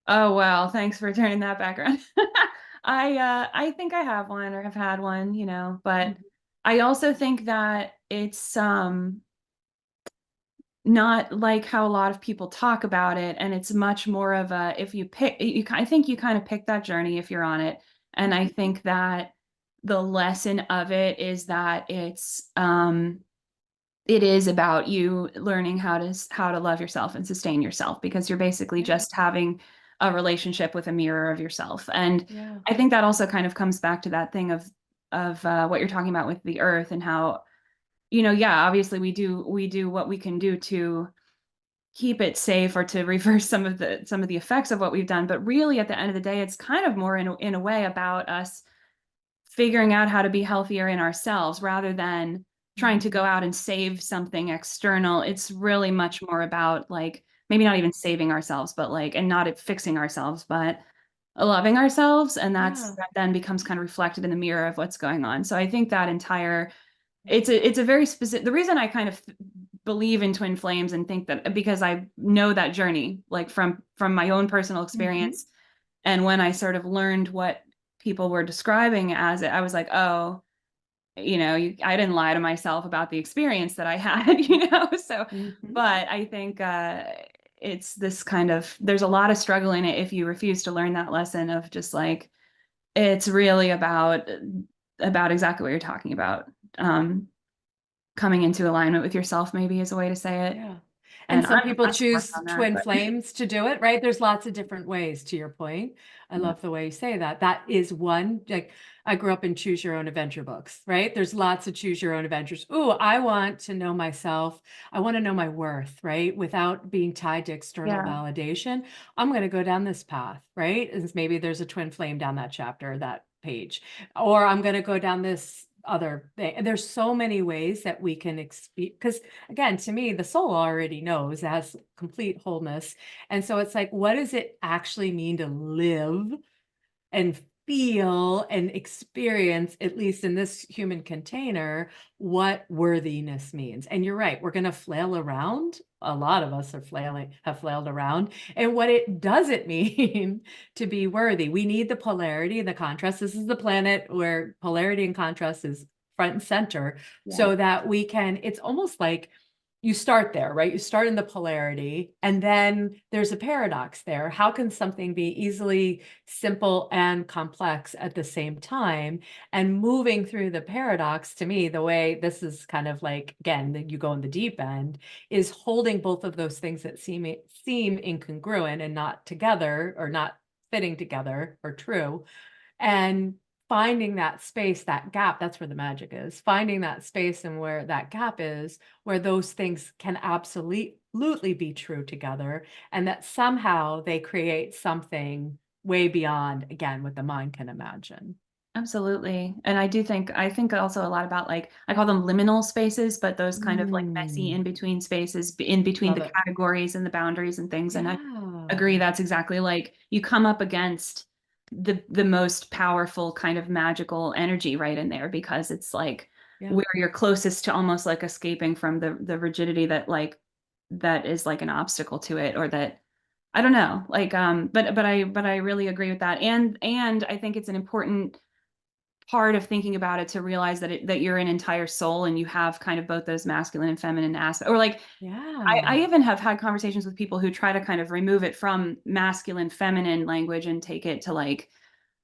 Oh, well, thanks for turning that back around. I think I have one or have had one, but I also think that it's not like how a lot of people talk about it, and it's much more of a, if you pick I think you kind of pick that journey if you're on it. And I think that the lesson of it is that it is about you learning how to love yourself and sustain yourself, because you're basically just having a relationship with a mirror of yourself. And I think that also kind of comes back to that thing of what you're talking about with the earth, and how, obviously we do what we can do to keep it safe or to reverse some of the effects of what we've done. But really, at the end of the day, it's kind of more in a way about us figuring out how to be healthier in ourselves, rather than trying to go out and save something external. It's really much more about, like, maybe not even saving ourselves, but like, and not fixing ourselves, but loving ourselves. And that then becomes kind of reflected in the mirror of what's going on. So I think that it's a very specific, the reason I kind of believe in twin flames and think that, because I know that journey, like from my own personal experience. And when I sort of learned what people were describing as it, I was like, oh, I didn't lie to myself about the experience that I had, So, but I think it's this kind of, there's a lot of struggle in it if you refuse to learn that lesson of just like, it's really about exactly what you're talking about. Coming into alignment with yourself, maybe, is a way to say it. Yeah. And And some I'm people working choose on that, twin but flames to do it, right? There's lots of different ways, to your point. I yeah. love the way you say that. That is one, like, I grew up in choose your own adventure books, right? There's lots of choose your own adventures. Ooh, I want to know myself. I want to know my worth, right? Without being tied to external Yeah. validation. I'm going to go down this path, right? And maybe there's a twin flame down that chapter, that page, or I'm going to go down this other thing. And there's so many ways that we can experience, because again, to me, the soul already knows, it has complete wholeness. And so it's like, what does it actually mean to live and feel and experience, at least in this human container, what worthiness means? And you're right, we're going to flail around. A lot of us have flailed around. And what it doesn't mean to be worthy. We need the polarity and the contrast. This is the planet where polarity and contrast is front and center, so that we can, it's almost like you start there, right? You start in the polarity, and then there's a paradox there. How can something be easily simple and complex at the same time? And moving through the paradox, to me, the way this is kind of like, again, that you go in the deep end, is holding both of those things that seem incongruent and not together, or not fitting together or true, and finding that space, that gap. That's where the magic is, finding that space, and where that gap is, where those things can absolutely be true together, and that somehow they create something way beyond, again, what the mind can imagine. Absolutely. And I think also a lot about, like, I call them liminal spaces, but those kind of like messy in between spaces, in between Love the it. categories and the boundaries and things. And I Yeah. agree, that's exactly, like, you come up against the most powerful kind of magical energy right in there, because it's like Yeah. where you're closest to almost like escaping from the rigidity that is like an obstacle to it, or that, I don't know, like, but I really agree with that. And I think it's an important part of thinking about it to realize that you're an entire soul, and you have kind of both those masculine and feminine aspects. Or like, Yeah. I even have had conversations with people who try to kind of remove it from masculine feminine language and take it to like,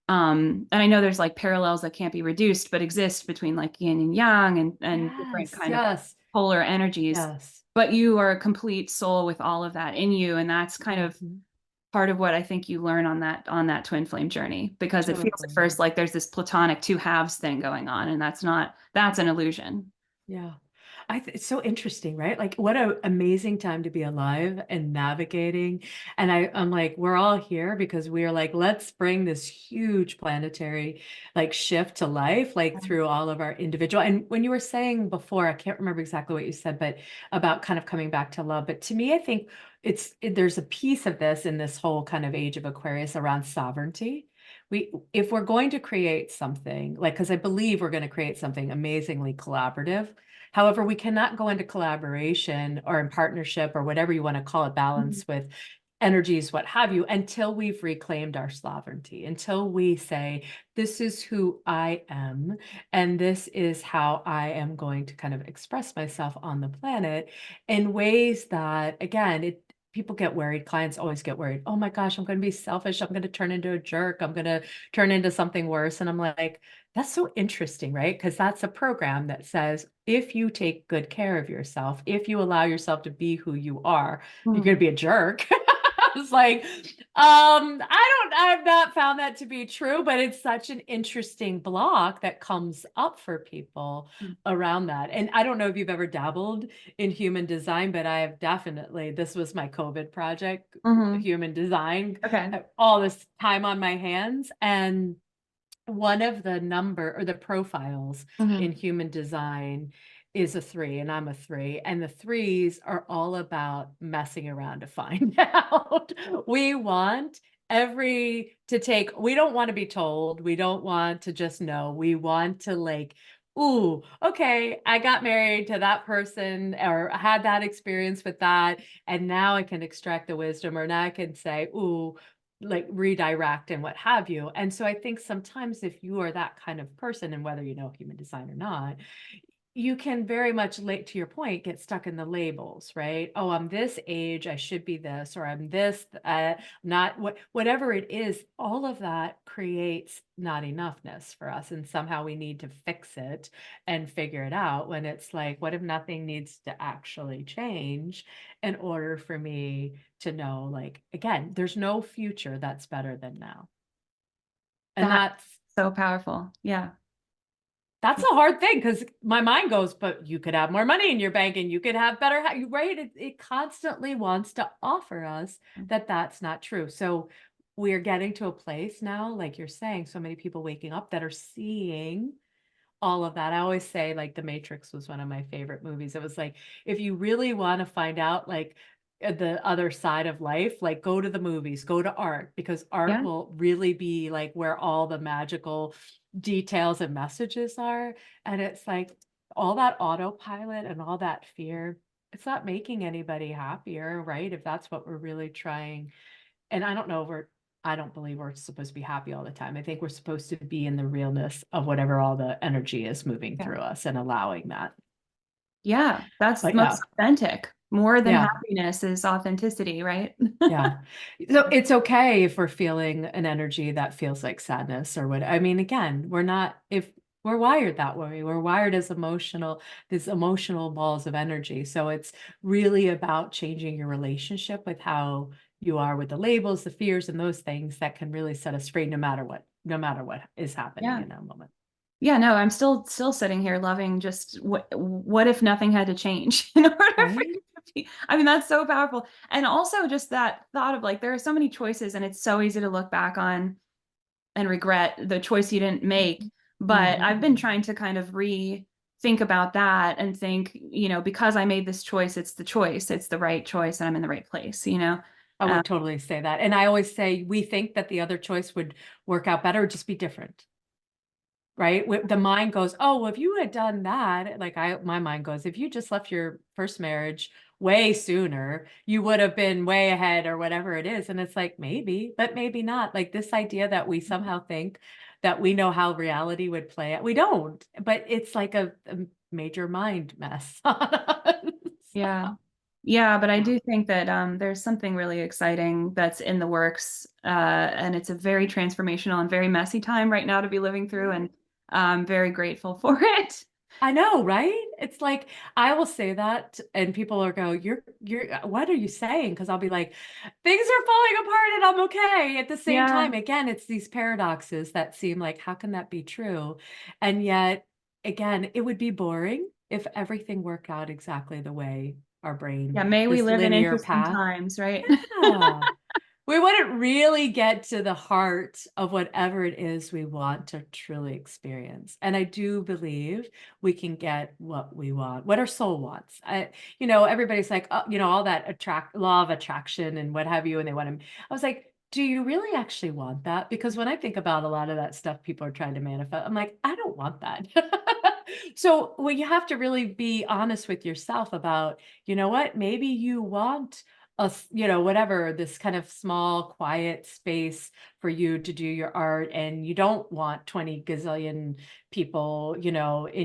and I know there's like parallels that can't be reduced but exist between like yin and yang, and different Yes. kind of Yes. polar energies. Yes. But you are a complete soul with all of that in you, and that's kind of Mhm. part of what I think you learn on that twin flame journey, because it feels at Totally. first like there's this platonic two halves thing going on, and that's an illusion. Yeah. It's so interesting, right? Like, what an amazing time to be alive and navigating. And I'm like, we're all here because we are like, let's bring this huge planetary like shift to life, like through all of our individual. And when you were saying before, I can't remember exactly what you said, but about kind of coming back to love. But to me, I think there's a piece of this in this whole kind of age of Aquarius around sovereignty. If we're going to create something, like, because I believe we're going to create something amazingly collaborative. However, we cannot go into collaboration or in partnership or whatever you want to call it, balance with energies, what have you, until we've reclaimed our sovereignty, until we say, this is who I am, and this is how I am going to kind of express myself on the planet in ways that, again, people get worried. Clients always get worried. Oh my gosh, I'm going to be selfish. I'm going to turn into a jerk. I'm going to turn into something worse. And I'm like, that's so interesting, right? Because that's a program that says, if you take good care of yourself, if you allow yourself to be who you are, you're going to be a jerk. It's like, I've not found that to be true, but it's such an interesting block that comes up for people around that. And I don't know if you've ever dabbled in human design, but I have definitely, this was my COVID project, human design, Okay. all this time on my hands. And one of the profiles in human design is a 3, and I'm a 3, and the 3s are all about messing around to find out. We want we don't want to be told. We don't want to just know. We want to like ooh, okay, I got married to that person or had that experience with that. And now I can extract the wisdom, or now I can say, ooh, like redirect and what have you. And so I think sometimes if you are that kind of person, and whether you know human design or not, you can very much, late to your point, get stuck in the labels, right? Oh, I'm this age, I should be this, or I'm this, not whatever it is. All of that creates not enoughness for us. And somehow we need to fix it and figure it out, when it's like, what if nothing needs to actually change in order for me to know, like, again, there's no future that's better than now. And That's that's so powerful. Yeah. That's a hard thing, because my mind goes, but you could have more money in your bank and you could have better, right? It constantly wants to offer us that that's not true. So we're getting to a place now, like you're saying, so many people waking up that are seeing all of that. I always say, like, The Matrix was one of my favorite movies. It was like, if you really want to find out, like, the other side of life, like, go to the movies, go to art, because art Yeah. will really be like where all the magical details and messages are. And it's like all that autopilot and all that fear, it's not making anybody happier, right? If that's what we're really trying. And I don't believe we're supposed to be happy all the time. I think we're supposed to be in the realness of whatever all the energy is moving Yeah. through us, and allowing that. Yeah. That's But most authentic. More than yeah, happiness is authenticity, right? yeah. So it's okay if we're feeling an energy that feels like sadness or what. I mean, again, if we're wired that way, we're wired as these emotional balls of energy. So it's really about changing your relationship with how you are with the labels, the fears, and those things that can really set us free, no matter what is happening Yeah. in that moment. Yeah, no, I'm still sitting here loving just what if nothing had to change in order for Right? you to be. I mean, that's so powerful. And also just that thought of, like, there are so many choices and it's so easy to look back on and regret the choice you didn't make. But I've been trying to kind of think about that and think, because I made this choice, it's the choice, it's the right choice, and I'm in the right place, I Um, would totally say that. And I always say, we think that the other choice would work out better, just be different. Right? The mind goes, oh, well, if you had done that, like, my mind goes, if you just left your first marriage way sooner, you would have been way ahead, or whatever it is. And it's like, maybe, but maybe not. Like, this idea that we somehow think that we know how reality would play out. We don't, but it's like a major mind mess on us. yeah. Yeah, but I do think that there's something really exciting that's in the works, and it's a very transformational and very messy time right now to be living through, and I'm very grateful for it. I know, right? It's like, I will say that and people are go, what are you saying? Because I'll be like, things are falling apart and I'm okay. At the same Yeah, time, again, it's these paradoxes that seem like, how can that be true? And yet, again, it would be boring if everything worked out exactly the way our brain, yeah. May we this live in linear interesting path. times, right? Yeah. We wouldn't really get to the heart of whatever it is we want to truly experience. And I do believe we can get what we want, what our soul wants. Everybody's like, oh, all that law of attraction and what have you, and they want to. I was like, do you really actually want that? Because when I think about a lot of that stuff people are trying to manifest, I'm like, I don't want that. So, well, you have to really be honest with yourself about, what, maybe you want whatever, this kind of small, quiet space for you to do your art, and you don't want 20 gazillion people,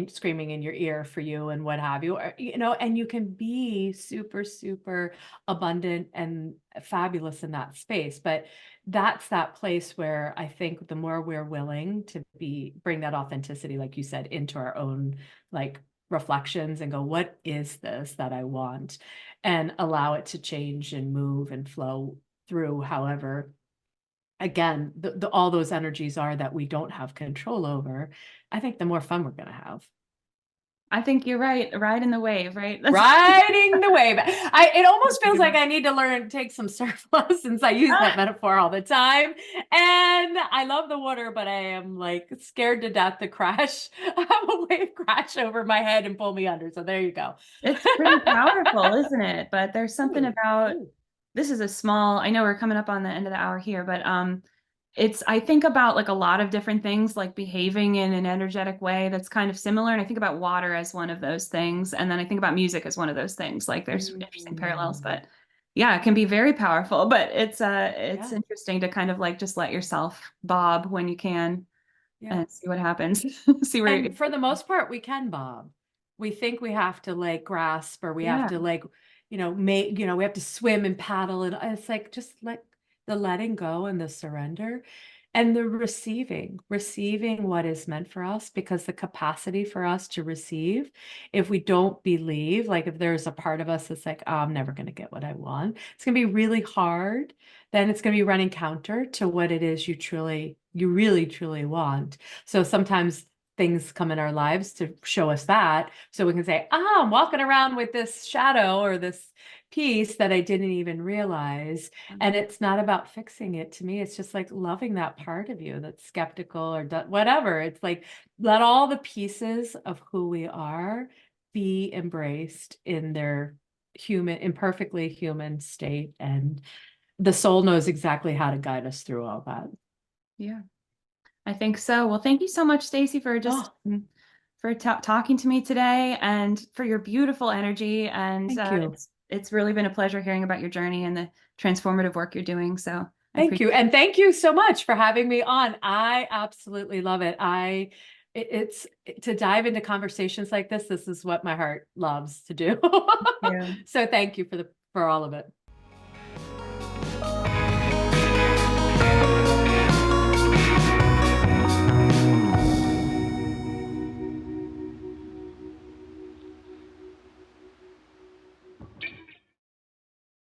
screaming in your ear for you and what have you, or, and you can be super, super abundant and fabulous in that space. But that's that place where I think the more we're willing to bring that authenticity, like you said, into our own, like, reflections, and go, what is this that I want? And allow it to change and move and flow through, however, again, all those energies are that we don't have control over. I think the more fun we're going to have. I think you're right. Ride in the wave, right? Riding the wave. It almost feels like I need to take some surf lessons. I use that metaphor all the time. And I love the water, but I am, like, scared to death to crash, have a wave crash over my head and pull me under. So there you go. It's pretty powerful, isn't it? But there's something about, Ooh. this is a small, I know we're coming up on the end of the hour here, but I think about like a lot of different things, like behaving in an energetic way that's kind of similar. And I think about water as one of those things. And then I think about music as one of those things. Like there's interesting parallels, Mm, but yeah, it can be very powerful. But it's yeah, interesting to kind of like just let yourself bob when you can yeah. and see what happens. See where And for the most part, we can bob. We think we have to like grasp, or we have yeah. to like, we have to swim and paddle. And it's like just let the letting go and the surrender and the receiving what is meant for us, because the capacity for us to receive, if we don't believe, like if there's a part of us that's like, oh, I'm never going to get what I want, it's going to be really hard. Then it's going to be running counter to what it is you really, truly want. So sometimes things come in our lives to show us that. So we can say, I'm walking around with this shadow or this piece that I didn't even realize. And it's not about fixing it. To me, it's just like loving that part of you that's skeptical or whatever. It's like, let all the pieces of who we are be embraced in their imperfectly human state. And the soul knows exactly how to guide us through all that. Yeah. I think so. Well, thank you so much, Stacey, for just Oh, for talking to me today and for your beautiful energy. And thank you. it's really been a pleasure hearing about your journey and the transformative work you're doing. So I Thank appreciate you. And thank you so much for having me on. I absolutely love it. It's to dive into conversations like this. This is what my heart loves to do. you. So thank you for all of it.